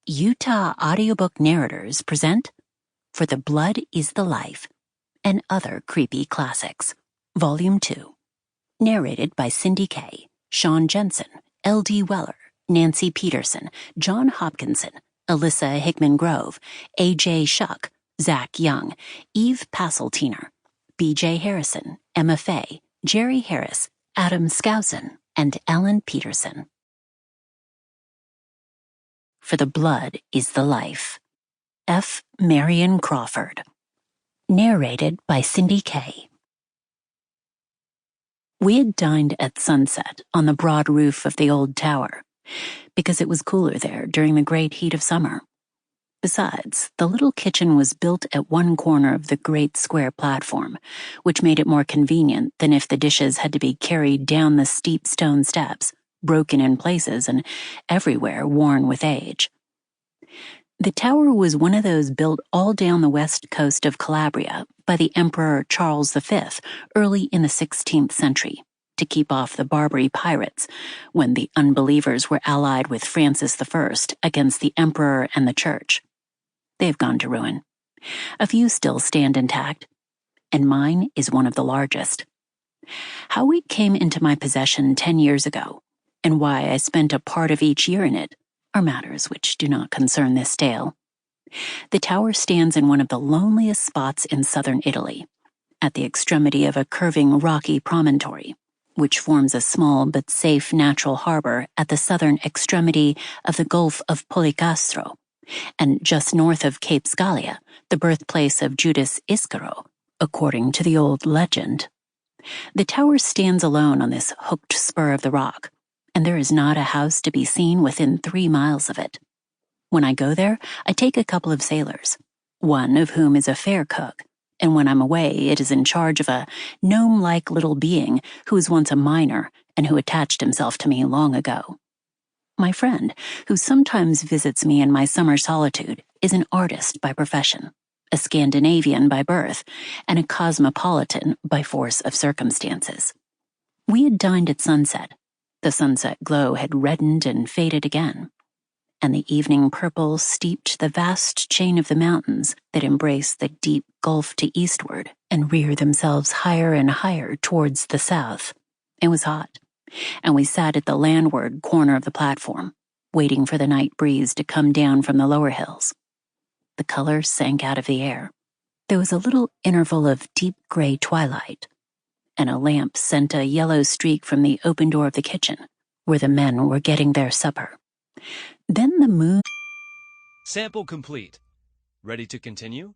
Utah Audiobook Narrators present For the Blood is the Life and Other Creepy Classics, Volume 2. Narrated by Cindy Kay, Sean Jensen, L.D. Weller, Nancy Peterson, John Hopkinson, Alyssa Hickman Grove, A.J. Shuck, Zach Young, Eve Passeltiner, B.J. Harrison, Emma Faye, Jerry Harris, Adam Skousen, and Ellen Peterson. For the Blood is the Life. F. Marion Crawford. Narrated by Cindy Kay. We had dined at sunset on the broad roof of the old tower, because it was cooler there during the great heat of summer. Besides, the little kitchen was built at one corner of the great square platform, which made it more convenient than if the dishes had to be carried down the steep stone steps, broken in places and everywhere worn with age. The tower was one of those built all down the west coast of Calabria by the Emperor Charles V early in the 16th century to keep off the Barbary pirates when the unbelievers were allied with Francis I against the Emperor and the Church. They've gone to ruin. A few still stand intact, and mine is one of the largest. How it came into my possession 10 years ago, and why I spent a part of each year in it, are matters which do not concern this tale. The tower stands in one of the loneliest spots in southern Italy, at the extremity of a curving rocky promontory, which forms a small but safe natural harbor at the southern extremity of the Gulf of Policastro, and just north of Cape Scalia, the birthplace of Judas Iscaro, according to the old legend. The tower stands alone on this hooked spur of the rock, and there is not a house to be seen within 3 miles of it. When I go there, I take a couple of sailors, one of whom is a fair cook, and when I'm away it is in charge of a gnome-like little being who was once a miner and who attached himself to me long ago. My friend, who sometimes visits me in my summer solitude, is an artist by profession, a Scandinavian by birth, and a cosmopolitan by force of circumstances. We had dined at sunset. The sunset glow had reddened and faded again, and the evening purple steeped the vast chain of the mountains that embrace the deep gulf to eastward and rear themselves higher and higher towards the south. It was hot, and we sat at the landward corner of the platform, waiting for the night breeze to come down from the lower hills. The color sank out of the air. There was a little interval of deep gray twilight, and a lamp sent a yellow streak from the open door of the kitchen, where the men were getting their supper. Then the moon... Sample complete. Ready to continue?